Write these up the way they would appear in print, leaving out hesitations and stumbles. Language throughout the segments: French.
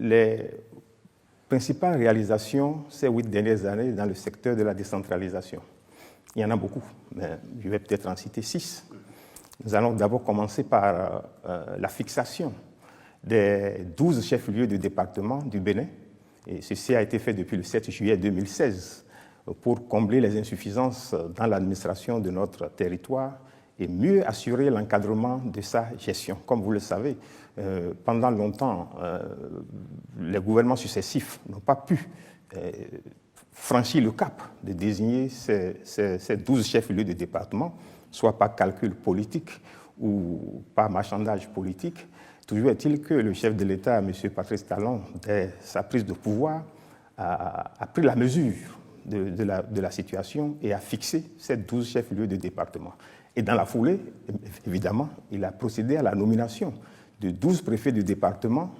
les principales réalisations ces 8 dernières années dans le secteur de la décentralisation. Il y en a beaucoup, mais je vais peut-être en citer 6. Nous allons d'abord commencer par la fixation des 12 chefs-lieux de département du Bénin. Et ceci a été fait depuis le 7 juillet 2016 pour combler les insuffisances dans l'administration de notre territoire et mieux assurer l'encadrement de sa gestion. Comme vous le savez, pendant longtemps, les gouvernements successifs n'ont pas pu franchir le cap de désigner ces 12 chefs-lieux de département, soit par calcul politique ou par marchandage politique. Toujours est-il que le chef de l'État, M. Patrice Talon, dès sa prise de pouvoir, a pris la mesure de la situation et a fixé ces 12 chefs-lieux de département. Et dans la foulée, évidemment, il a procédé à la nomination de 12 préfets de département,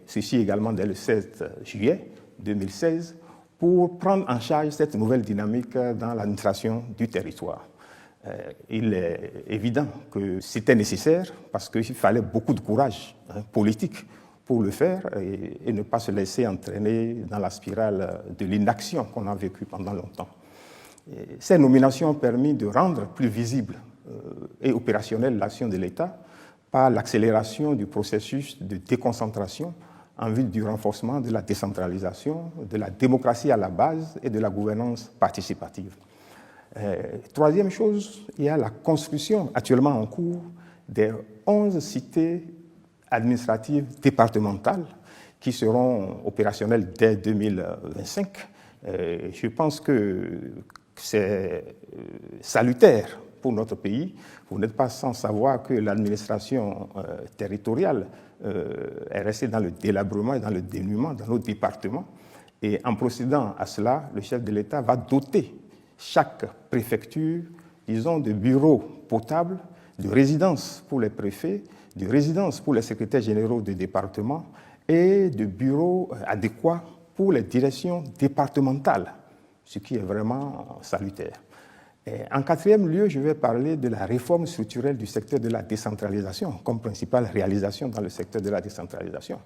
ceci également dès le 7 juillet 2016, pour prendre en charge cette nouvelle dynamique dans l'administration du territoire. Il est évident que c'était nécessaire parce qu'il fallait beaucoup de courage politique pour le faire et ne pas se laisser entraîner dans la spirale de l'inaction qu'on a vécue pendant longtemps. Ces nominations ont permis de rendre plus visible et opérationnelle l'action de l'État par l'accélération du processus de déconcentration en vue du renforcement de la décentralisation, de la démocratie à la base et de la gouvernance participative. Troisième chose, il y a la construction actuellement en cours des 11 cités administratives départementales qui seront opérationnelles dès 2025. Je pense que c'est salutaire pour notre pays. Vous n'êtes pas sans savoir que l'administration territoriale est restée dans le délabrement et dans le dénuement dans nos départements. Et en procédant à cela, le chef de l'État va doter chaque préfecture, disons, de bureaux potables, de résidences pour les préfets, de résidences pour les secrétaires généraux des départements et de bureaux adéquats pour les directions départementales, ce qui est vraiment salutaire. Et en quatrième lieu, je vais parler de la réforme structurelle du secteur de la décentralisation comme principale réalisation dans le secteur de la décentralisation.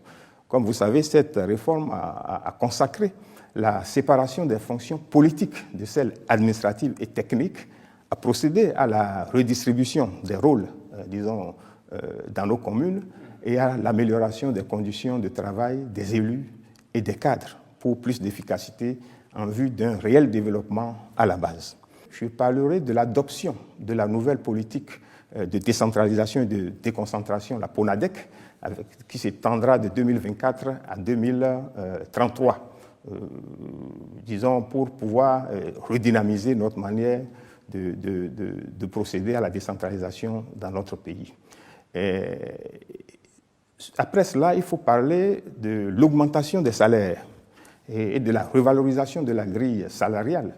Comme vous savez, cette réforme a consacré la séparation des fonctions politiques de celles administratives et techniques, a procédé à la redistribution des rôles, disons, dans nos communes et à l'amélioration des conditions de travail des élus et des cadres pour plus d'efficacité en vue d'un réel développement à la base. Je parlerai de l'adoption de la nouvelle politique de décentralisation et de déconcentration, la PONADEC, qui s'étendra de 2024 à 2033. Disons, pour pouvoir redynamiser notre manière de procéder à la décentralisation dans notre pays. Après cela, il faut parler de l'augmentation des salaires et de la revalorisation de la grille salariale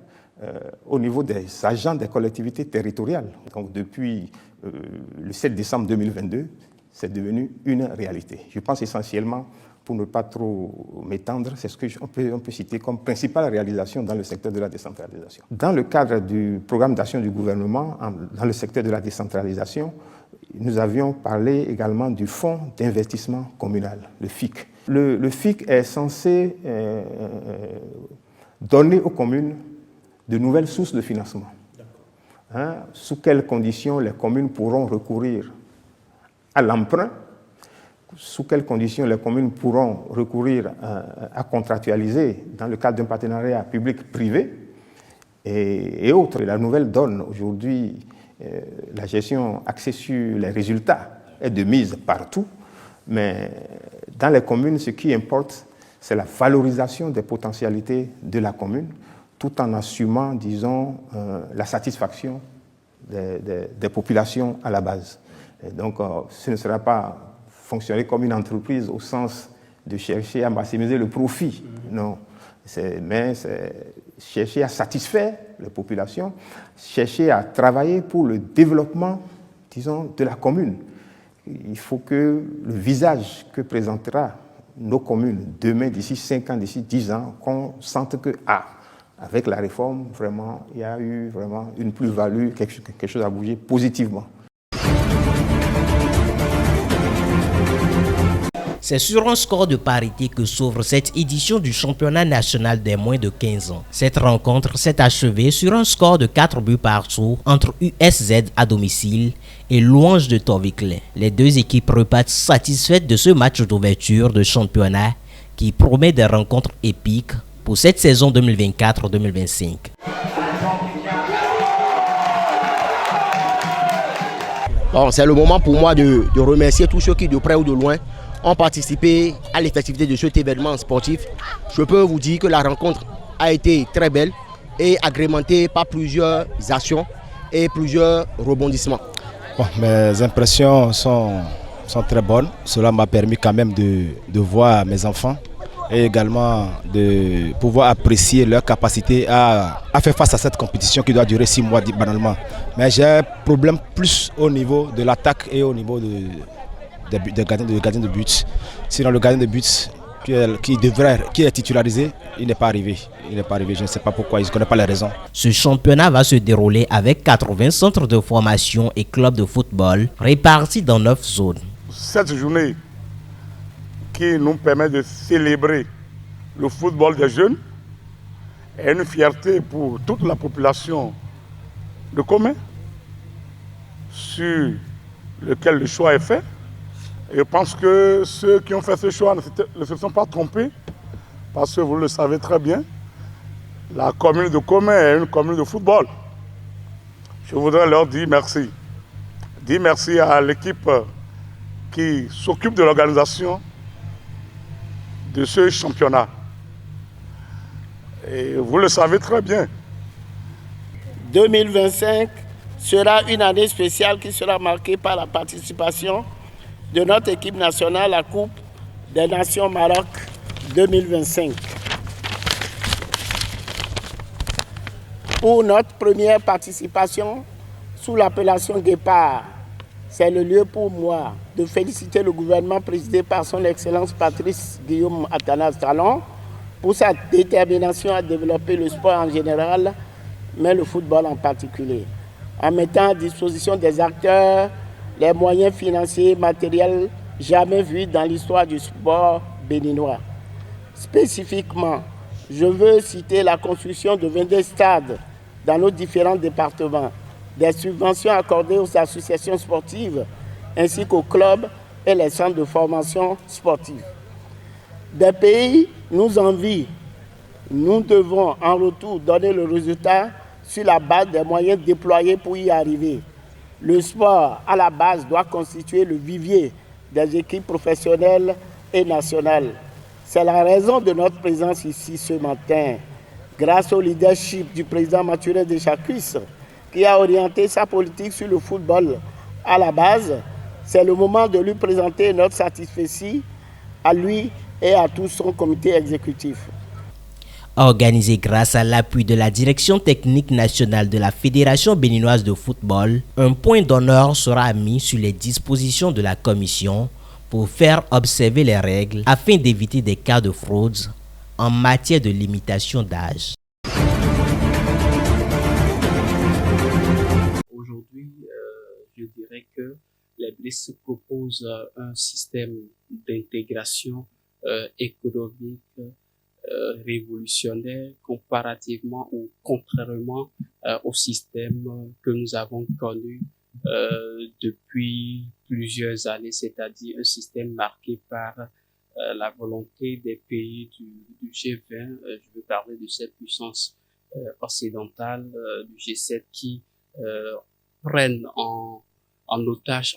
au niveau des agents des collectivités territoriales. Donc, depuis le 7 décembre 2022, c'est devenu une réalité. Je pense essentiellement, pour ne pas trop m'étendre, c'est ce qu'on peut citer comme principale réalisation dans le secteur de la décentralisation. Dans le cadre du programme d'action du gouvernement, dans le secteur de la décentralisation, nous avions parlé également du Fonds d'investissement communal, le FIC. Le FIC est censé donner aux communes de nouvelles sources de financement. Sous quelles conditions les communes pourront recourir à l'emprunt, sous quelles conditions les communes pourront recourir à contractualiser dans le cadre d'un partenariat public-privé et autres. La nouvelle donne aujourd'hui, la gestion axée sur les résultats est de mise partout, mais dans les communes, ce qui importe, c'est la valorisation des potentialités de la commune, tout en assumant, disons, la satisfaction des populations à la base. Et donc, ce ne sera pas fonctionner comme une entreprise au sens de chercher à maximiser le profit, non. Mais c'est chercher à satisfaire les populations, chercher à travailler pour le développement, disons, de la commune. Il faut que le visage que présentera nos communes demain, d'ici 5 ans, d'ici 10 ans, qu'on sente que, avec la réforme, vraiment, il y a eu vraiment une plus-value, quelque chose à bouger positivement. C'est sur un score de parité que s'ouvre cette édition du championnat national des moins de 15 ans. Cette rencontre s'est achevée sur un score de 4 buts partout entre USZ à domicile et Louange de Torvicle. Les deux équipes repartent satisfaites de ce match d'ouverture de championnat qui promet des rencontres épiques pour cette saison 2024-2025. Bon, c'est le moment pour moi de remercier tous ceux qui, de près ou de loin, ont participé à l'effectivité de cet événement sportif. Je peux vous dire que la rencontre a été très belle et agrémentée par plusieurs actions et plusieurs rebondissements. Bon, mes impressions sont très bonnes. Cela m'a permis quand même de voir mes enfants et également de pouvoir apprécier leur capacité à faire face à cette compétition qui doit durer 6 mois banalement. Mais j'ai un problème plus au niveau de l'attaque et au niveau de gardien de but. Sinon le gardien de but qui est titularisé, il n'est pas arrivé. Je ne sais pas pourquoi, je ne connais pas les raisons. Ce championnat va se dérouler avec 80 centres de formation et clubs de football répartis dans 9 zones. Cette journée qui nous permet de célébrer le football des jeunes est une fierté pour toute la population de Commet, sur lequel le choix est fait. Et je pense que ceux qui ont fait ce choix ne se sont pas trompés, parce que vous le savez très bien, la commune de Commet est une commune de football. Je voudrais leur dire merci. Dire merci à l'équipe qui s'occupe de l'organisation de ce championnat. Et vous le savez très bien. 2025 sera une année spéciale qui sera marquée par la participation de notre équipe nationale à la Coupe des Nations Maroc 2025. Pour notre première participation sous l'appellation Guépard, c'est le lieu pour moi de féliciter le gouvernement présidé par son Excellence Patrice Guillaume Athanas Talon pour sa détermination à développer le sport en général, mais le football en particulier, en mettant à disposition des acteurs les moyens financiers et matériels jamais vus dans l'histoire du sport béninois. Spécifiquement, je veux citer la construction de 22 stades dans nos différents départements, des subventions accordées aux associations sportives ainsi qu'aux clubs et les centres de formation sportive. Des pays nous envient. Nous devons en retour donner le résultat sur la base des moyens déployés pour y arriver. Le sport, à la base, doit constituer le vivier des équipes professionnelles et nationales. C'est la raison de notre présence ici ce matin, grâce au leadership du président Mathurin Deschacus, qui a orienté sa politique sur le football. À la base, c'est le moment de lui présenter notre satisfecit à lui et à tout son comité exécutif. Organisé grâce à l'appui de la Direction technique nationale de la Fédération béninoise de football, un point d'honneur sera mis sur les dispositions de la commission pour faire observer les règles afin d'éviter des cas de fraude en matière de limitation d'âge. Aujourd'hui, je dirais que les BRICS proposent un système d'intégration économique révolutionnaire comparativement ou contrairement au système que nous avons connu depuis plusieurs années, c'est-à-dire un système marqué par la volonté des pays du G20, je veux parler de cette puissance occidentale, du G7 qui prennent en otage,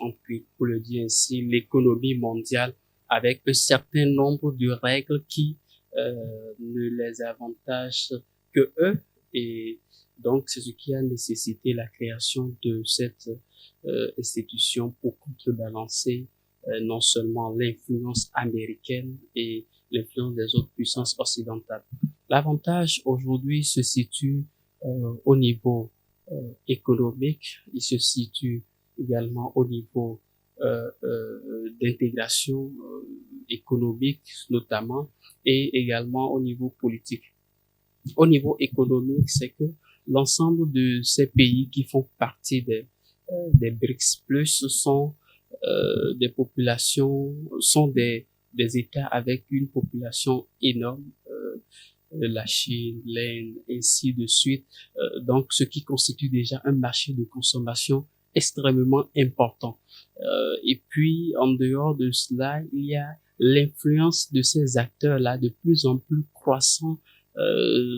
pour le dire ainsi, l'économie mondiale avec un certain nombre de règles qui ne les avantagent que eux, et donc c'est ce qui a nécessité la création de cette institution pour contrebalancer non seulement l'influence américaine et l'influence des autres puissances occidentales. L'avantage aujourd'hui se situe au niveau économique, il se situe également au niveau d'intégration économique notamment, et également au niveau politique. Au niveau économique, c'est que l'ensemble de ces pays qui font partie des BRICS Plus sont des populations, sont des des États avec une population énorme, la Chine, l'Inde, ainsi de suite. Donc, ce qui constitue déjà un marché de consommation extrêmement important. Et puis, en dehors de cela, il y a l'influence de ces acteurs-là de plus en plus croissant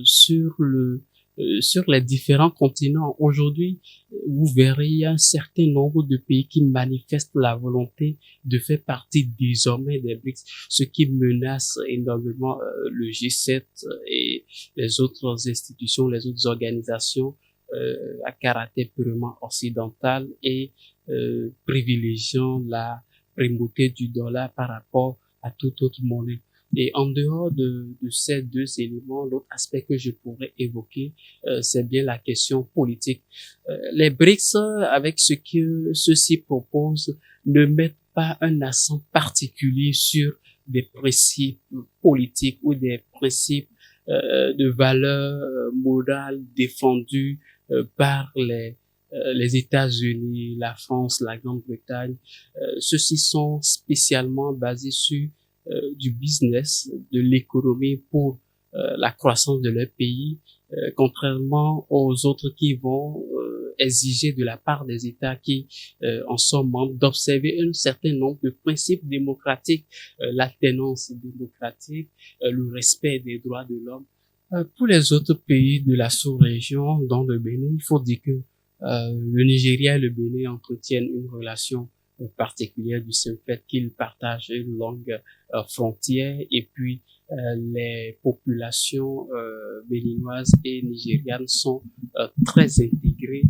sur les différents continents. Aujourd'hui, vous verrez, il y a un certain nombre de pays qui manifestent la volonté de faire partie désormais des BRICS, ce qui menace énormément le G7 et les autres institutions, les autres organisations à caractère purement occidental et privilégiant la primauté du dollar par rapport à toute autre monnaie. Et en dehors de ces deux éléments, l'autre aspect que je pourrais évoquer, c'est bien la question politique. Les BRICS, avec ce que ceux-ci proposent, ne mettent pas un accent particulier sur des principes politiques ou des principes de valeurs morales défendus par les États-Unis, la France, la Grande-Bretagne. Ceux-ci sont spécialement basés sur du business, de l'économie pour la croissance de leur pays, contrairement aux autres qui vont exiger de la part des États qui en sont membres d'observer un certain nombre de principes démocratiques, l'alternance démocratique, le respect des droits de l'homme. Pour les autres pays de la sous-région, dont le Bénin, il faut dire que le Nigeria et le Bénin entretiennent une relation particulière du seul fait qu'ils partagent une longue frontière, et puis les populations béninoises et nigérianes sont très intégrées,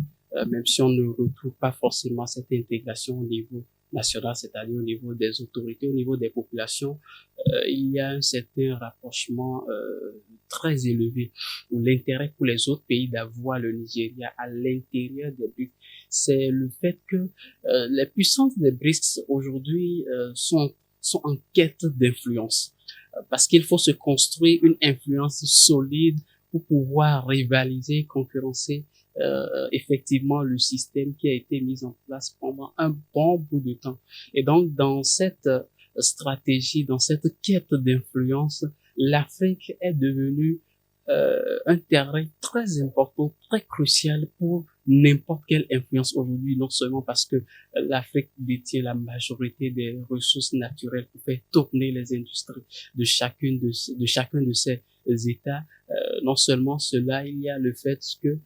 même si on ne retrouve pas forcément cette intégration au niveau national, c'est-à-dire au niveau des autorités, au niveau des populations. Il y a un certain rapprochement très élevé, où l'intérêt pour les autres pays d'avoir le Nigeria à l'intérieur des BRICS, c'est le fait que les puissances des BRICS aujourd'hui sont en quête d'influence, parce qu'il faut se construire une influence solide pour pouvoir rivaliser, concurrencer effectivement le système qui a été mis en place pendant un bon bout de temps. Et donc, dans cette stratégie, dans cette quête d'influence, l'Afrique est devenue un terrain très important, très crucial pour n'importe quelle influence aujourd'hui, non seulement parce que l'Afrique détient la majorité des ressources naturelles pour faire tourner les industries de chacun de ces États. Non seulement cela, il y a le fait que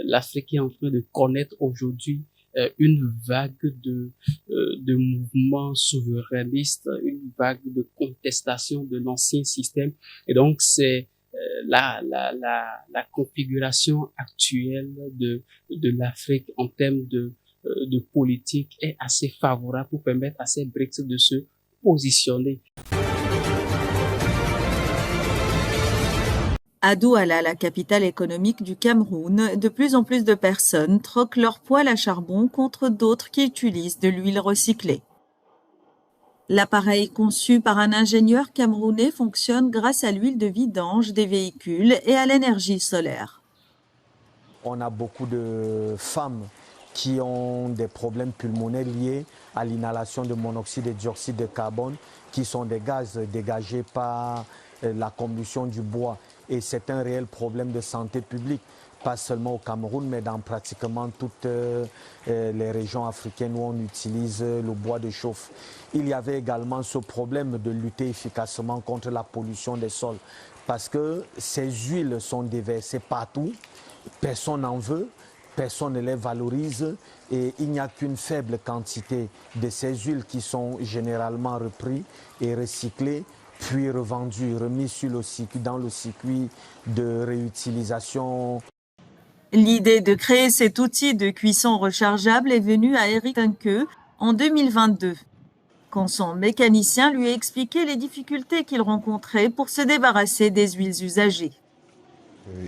l'Afrique est en train de connaître aujourd'hui une vague de mouvements souverainistes, une vague de contestation de l'ancien système. Et donc, c'est la configuration actuelle de l'Afrique en termes de politique est assez favorable pour permettre à ces BRICS de se positionner. À Douala, la capitale économique du Cameroun, de plus en plus de personnes troquent leur poêle à charbon contre d'autres qui utilisent de l'huile recyclée. L'appareil conçu par un ingénieur camerounais fonctionne grâce à l'huile de vidange des véhicules et à l'énergie solaire. On a beaucoup de femmes qui ont des problèmes pulmonaires liés à l'inhalation de monoxyde et dioxyde de carbone, qui sont des gaz dégagés par la combustion du bois. Et c'est un réel problème de santé publique, pas seulement au Cameroun, mais dans pratiquement toutes les régions africaines où on utilise le bois de chauffe. Il y avait également ce problème de lutter efficacement contre la pollution des sols, parce que ces huiles sont déversées partout, personne n'en veut, personne ne les valorise, et il n'y a qu'une faible quantité de ces huiles qui sont généralement reprises et recyclées, puis revendues, remises dans le circuit de réutilisation. L'idée de créer cet outil de cuisson rechargeable est venue à Eric Tinqueux en 2022, quand son mécanicien lui a expliqué les difficultés qu'il rencontrait pour se débarrasser des huiles usagées.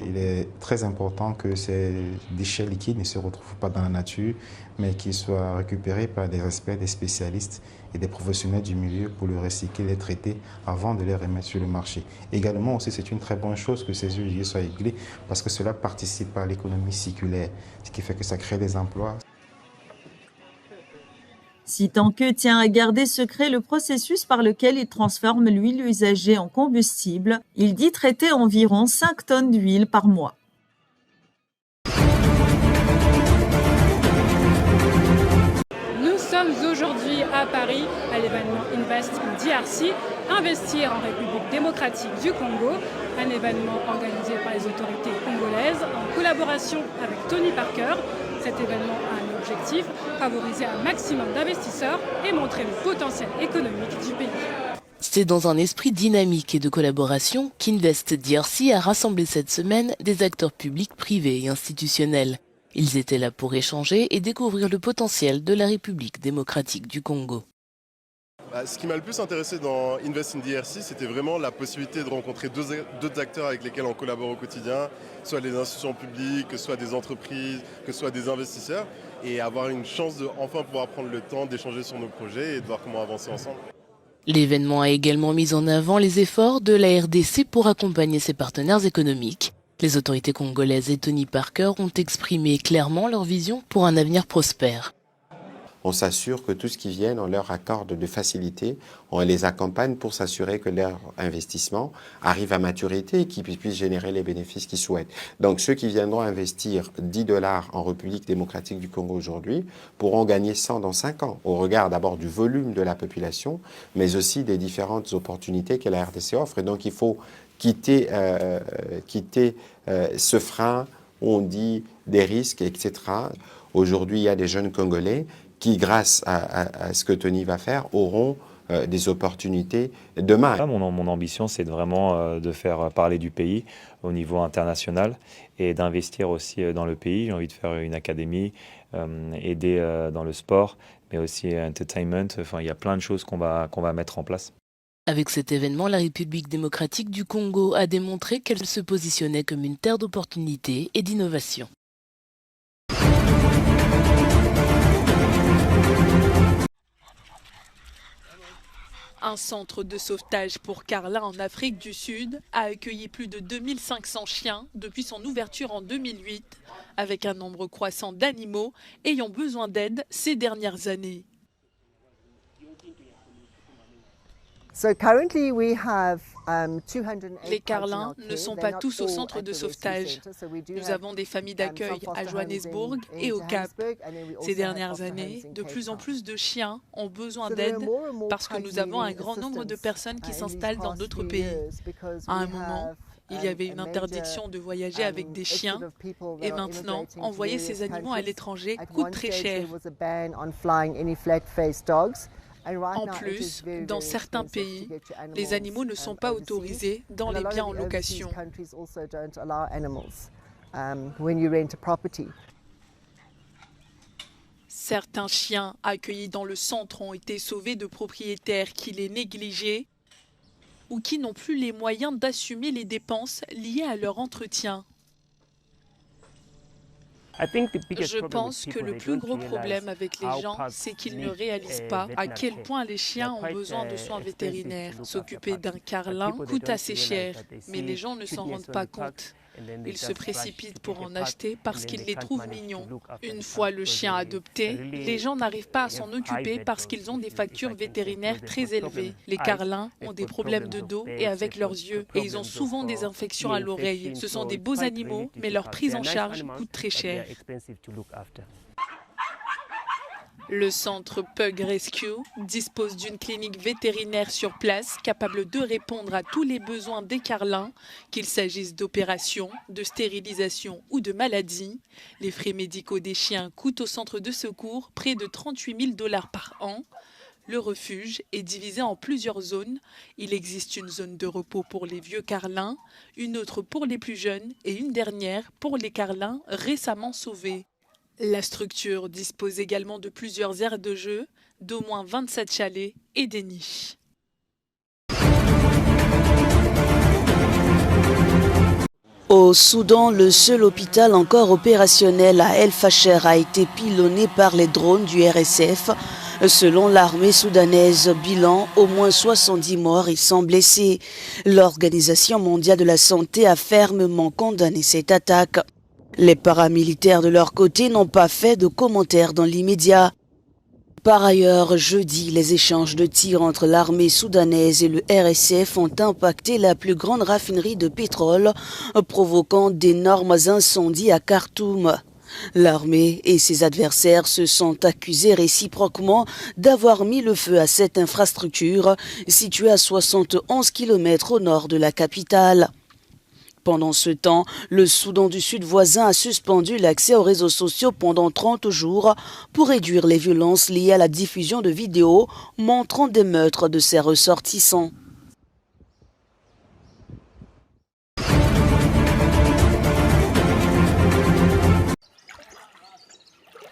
Il est très important que ces déchets liquides ne se retrouvent pas dans la nature, mais qu'ils soient récupérés par des experts, des spécialistes et des professionnels du milieu pour les recycler, les traiter avant de les remettre sur le marché. Également aussi, c'est une très bonne chose que ces huiles soient réglées parce que cela participe à l'économie circulaire, ce qui fait que ça crée des emplois. Sitanke tient à garder secret le processus par lequel il transforme l'huile usagée en combustible. Il dit traiter environ 5 tonnes d'huile par mois. Nous sommes aujourd'hui à Paris à l'événement Invest in DRC, Investir en République démocratique du Congo, un événement organisé par les autorités congolaises en collaboration avec Tony Parker. Cet événement a un objectif, favoriser un maximum d'investisseurs et montrer le potentiel économique du pays. C'est dans un esprit dynamique et de collaboration qu'Invest DRC a rassemblé cette semaine des acteurs publics, privés et institutionnels. Ils étaient là pour échanger et découvrir le potentiel de la République démocratique du Congo. Ce qui m'a le plus intéressé dans Invest in DRC, c'était vraiment la possibilité de rencontrer d'autres acteurs avec lesquels on collabore au quotidien, soit les institutions publiques, que ce soit des entreprises, que ce soit des investisseurs, et avoir une chance de enfin pouvoir prendre le temps d'échanger sur nos projets et de voir comment avancer ensemble. L'événement a également mis en avant les efforts de la RDC pour accompagner ses partenaires économiques. Les autorités congolaises et Tony Parker ont exprimé clairement leur vision pour un avenir prospère. On s'assure que tout ce qui vient, on leur accorde de facilité, on les accompagne pour s'assurer que leur investissement arrive à maturité et qu'ils puissent générer les bénéfices qu'ils souhaitent. Donc ceux qui viendront investir $10 en République démocratique du Congo aujourd'hui pourront gagner 100 dans 5 ans, au regard d'abord du volume de la population, mais aussi des différentes opportunités que la RDC offre. Et donc il faut quitter ce frein où on dit des risques, etc. Aujourd'hui, il y a des jeunes Congolais qui, grâce à ce que Tony va faire, auront des opportunités demain. Mon ambition, c'est vraiment de faire parler du pays au niveau international et d'investir aussi dans le pays. J'ai envie de faire une académie, aider dans le sport, mais aussi entertainment. Enfin, il y a plein de choses qu'on va mettre en place. Avec cet événement, la République démocratique du Congo a démontré qu'elle se positionnait comme une terre d'opportunités et d'innovation. Un centre de sauvetage pour Carlin en Afrique du Sud a accueilli plus de 2500 chiens depuis son ouverture en 2008, avec un nombre croissant d'animaux ayant besoin d'aide ces dernières années. Les Carlins ne sont pas tous au centre de sauvetage. Nous avons des familles d'accueil à Johannesburg et au Cap. Ces dernières années, de plus en plus de chiens ont besoin d'aide parce que nous avons un grand nombre de personnes qui s'installent dans d'autres pays. À un moment, il y avait une interdiction de voyager avec des chiens et maintenant, envoyer ces animaux à l'étranger coûte très cher. En plus, dans certains pays, les animaux ne sont pas autorisés dans les biens en location. Certains chiens accueillis dans le centre ont été sauvés de propriétaires qui les négligeaient ou qui n'ont plus les moyens d'assumer les dépenses liées à leur entretien. Je pense que le plus gros problème avec les gens, c'est qu'ils ne réalisent pas à quel point les chiens ont besoin de soins vétérinaires. S'occuper d'un carlin coûte assez cher, mais les gens ne s'en rendent pas compte. Ils se précipitent pour en acheter parce qu'ils les trouvent mignons. Une fois le chien adopté, les gens n'arrivent pas à s'en occuper parce qu'ils ont des factures vétérinaires très élevées. Les carlins ont des problèmes de dos et avec leurs yeux, et ils ont souvent des infections à l'oreille. Ce sont des beaux animaux, mais leur prise en charge coûte très cher. Le centre Pug Rescue dispose d'une clinique vétérinaire sur place capable de répondre à tous les besoins des carlins, qu'il s'agisse d'opérations, de stérilisation ou de maladies. Les frais médicaux des chiens coûtent au centre de secours près de $38 000 par an. Le refuge est divisé en plusieurs zones. Il existe une zone de repos pour les vieux carlins, une autre pour les plus jeunes et une dernière pour les carlins récemment sauvés. La structure dispose également de plusieurs aires de jeu, d'au moins 27 chalets et des niches. Au Soudan, le seul hôpital encore opérationnel à El Fasher a été pilonné par les drones du RSF. Selon l'armée soudanaise, bilan, au moins 70 morts et 100 blessés. L'Organisation mondiale de la santé a fermement condamné cette attaque. Les paramilitaires de leur côté n'ont pas fait de commentaires dans l'immédiat. Par ailleurs, jeudi, les échanges de tirs entre l'armée soudanaise et le RSF ont impacté la plus grande raffinerie de pétrole, provoquant d'énormes incendies à Khartoum. L'armée et ses adversaires se sont accusés réciproquement d'avoir mis le feu à cette infrastructure située à 71 km au nord de la capitale. Pendant ce temps, le Soudan du Sud voisin a suspendu l'accès aux réseaux sociaux pendant 30 jours pour réduire les violences liées à la diffusion de vidéos montrant des meurtres de ses ressortissants.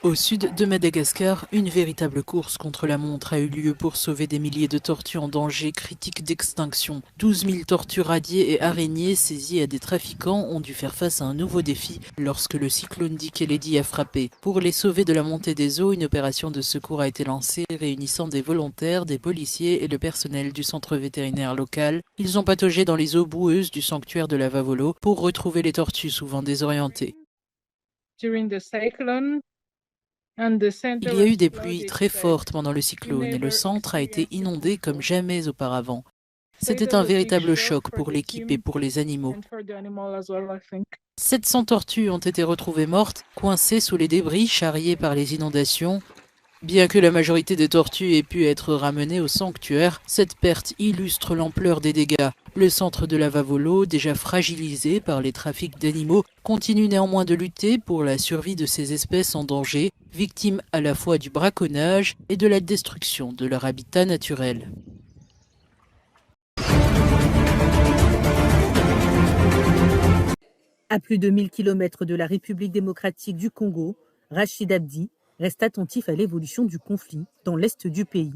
Au sud de Madagascar, une véritable course contre la montre a eu lieu pour sauver des milliers de tortues en danger critique d'extinction. 12 000 tortues radiées et araignées saisies à des trafiquants ont dû faire face à un nouveau défi lorsque le cyclone Dikeledi a frappé. Pour les sauver de la montée des eaux, une opération de secours a été lancée réunissant des volontaires, des policiers et le personnel du centre vétérinaire local. Ils ont pataugé dans les eaux boueuses du sanctuaire de la Vavolo pour retrouver les tortues souvent désorientées. Il y a eu des pluies très fortes pendant le cyclone et le centre a été inondé comme jamais auparavant. C'était un véritable choc pour l'équipe et pour les animaux. 700 tortues ont été retrouvées mortes, coincées sous les débris charriés par les inondations. Bien que la majorité des tortues aient pu être ramenées au sanctuaire, cette perte illustre l'ampleur des dégâts. Le centre de la Vavolo, déjà fragilisé par les trafics d'animaux, continue néanmoins de lutter pour la survie de ces espèces en danger, victimes à la fois du braconnage et de la destruction de leur habitat naturel. À plus de 1000 km de la République démocratique du Congo, Rachid Abdi reste attentif à l'évolution du conflit dans l'est du pays.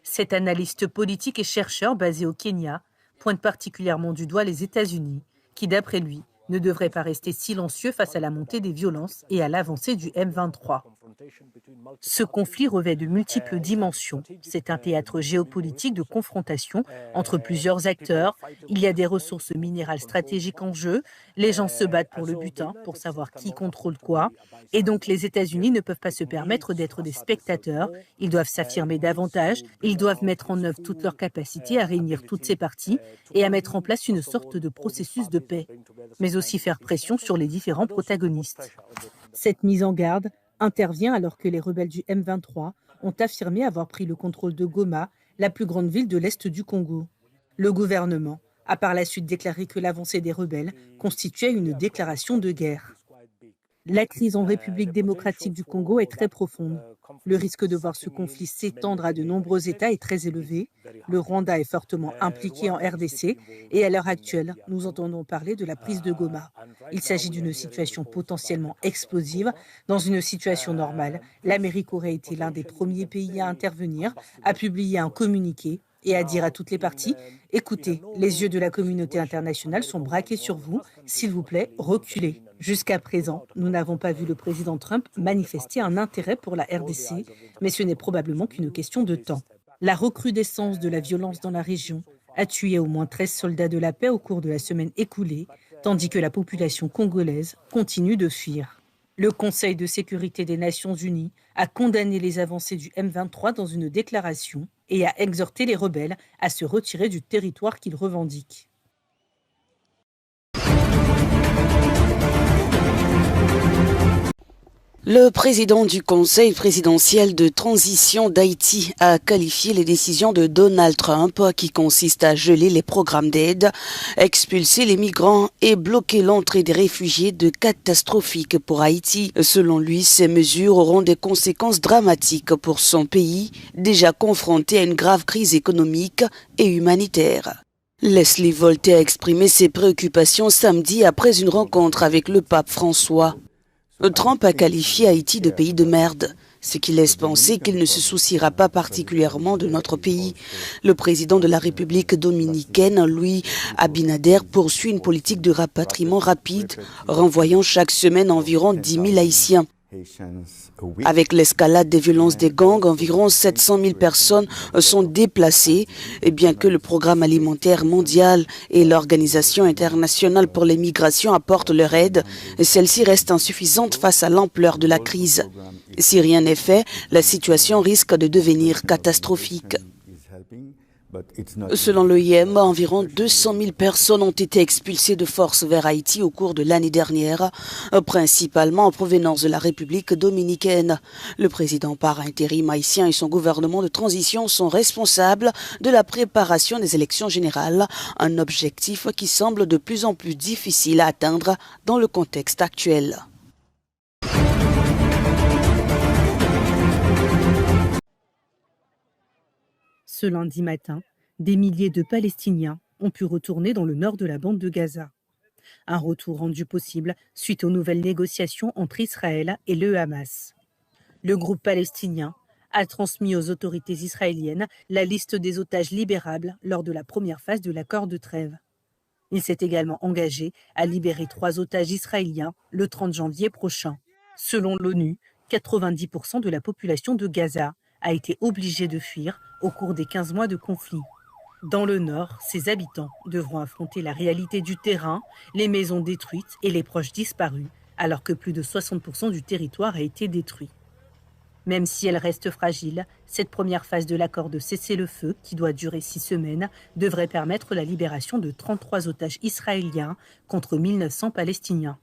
Cet analyste politique et chercheur basé au Kenya pointe particulièrement du doigt les États-Unis, qui d'après lui ne devraient pas rester silencieux face à la montée des violences et à l'avancée du M23. Ce conflit revêt de multiples dimensions. C'est un théâtre géopolitique de confrontation entre plusieurs acteurs. Il y a des ressources minérales stratégiques en jeu. Les gens se battent pour le butin, pour savoir qui contrôle quoi. Et donc les États-Unis ne peuvent pas se permettre d'être des spectateurs. Ils doivent s'affirmer davantage. Ils doivent mettre en œuvre toute leur capacité à réunir toutes ces parties et à mettre en place une sorte de processus de paix, mais aussi faire pression sur les différents protagonistes. Cette mise en garde intervient alors que les rebelles du M23 ont affirmé avoir pris le contrôle de Goma, la plus grande ville de l'Est du Congo. Le gouvernement a par la suite déclaré que l'avancée des rebelles constituait une déclaration de guerre. La crise en République démocratique du Congo est très profonde. Le risque de voir ce conflit s'étendre à de nombreux États est très élevé. Le Rwanda est fortement impliqué en RDC et à l'heure actuelle, nous entendons parler de la prise de Goma. Il s'agit d'une situation potentiellement explosive. Dans une situation normale, l'Amérique aurait été l'un des premiers pays à intervenir, à publier un communiqué et à dire à toutes les parties « Écoutez, les yeux de la communauté internationale sont braqués sur vous. S'il vous plaît, reculez ». Jusqu'à présent, nous n'avons pas vu le président Trump manifester un intérêt pour la RDC, mais ce n'est probablement qu'une question de temps. La recrudescence de la violence dans la région a tué au moins 13 soldats de la paix au cours de la semaine écoulée, tandis que la population congolaise continue de fuir. Le Conseil de sécurité des Nations Unies a condamné les avancées du M23 dans une déclaration et a exhorté les rebelles à se retirer du territoire qu'ils revendiquent. Le président du Conseil présidentiel de transition d'Haïti a qualifié les décisions de Donald Trump qui consistent à geler les programmes d'aide, expulser les migrants et bloquer l'entrée des réfugiés de catastrophiques pour Haïti. Selon lui, ces mesures auront des conséquences dramatiques pour son pays, déjà confronté à une grave crise économique et humanitaire. Leslie Voltaire a exprimé ses préoccupations samedi après une rencontre avec le pape François. Trump a qualifié Haïti de pays de merde, ce qui laisse penser qu'il ne se souciera pas particulièrement de notre pays. Le président de la République dominicaine, Louis Abinader, poursuit une politique de rapatriement rapide, renvoyant chaque semaine environ 10 000 Haïtiens. Avec l'escalade des violences des gangs, environ 700 000 personnes sont déplacées, et bien que le Programme alimentaire mondial et l'Organisation internationale pour les migrations apportent leur aide, celle-ci reste insuffisante face à l'ampleur de la crise. Si rien n'est fait, la situation risque de devenir catastrophique. Selon l'OIM, environ 200 000 personnes ont été expulsées de force vers Haïti au cours de l'année dernière, principalement en provenance de la République dominicaine. Le président par intérim haïtien et son gouvernement de transition sont responsables de la préparation des élections générales, un objectif qui semble de plus en plus difficile à atteindre dans le contexte actuel. Ce lundi matin, des milliers de Palestiniens ont pu retourner dans le nord de la bande de Gaza. Un retour rendu possible suite aux nouvelles négociations entre Israël et le Hamas. Le groupe palestinien a transmis aux autorités israéliennes la liste des otages libérables lors de la première phase de l'accord de trêve. Il s'est également engagé à libérer 3 otages israéliens le 30 janvier prochain. Selon l'ONU, 90% de la population de Gaza a été obligée de fuir au cours des 15 mois de conflit. Dans le nord, ses habitants devront affronter la réalité du terrain, les maisons détruites et les proches disparus, alors que plus de 60% du territoire a été détruit. Même si elle reste fragile, cette première phase de l'accord de cessez-le-feu, qui doit durer 6 semaines, devrait permettre la libération de 33 otages israéliens contre 1900 Palestiniens.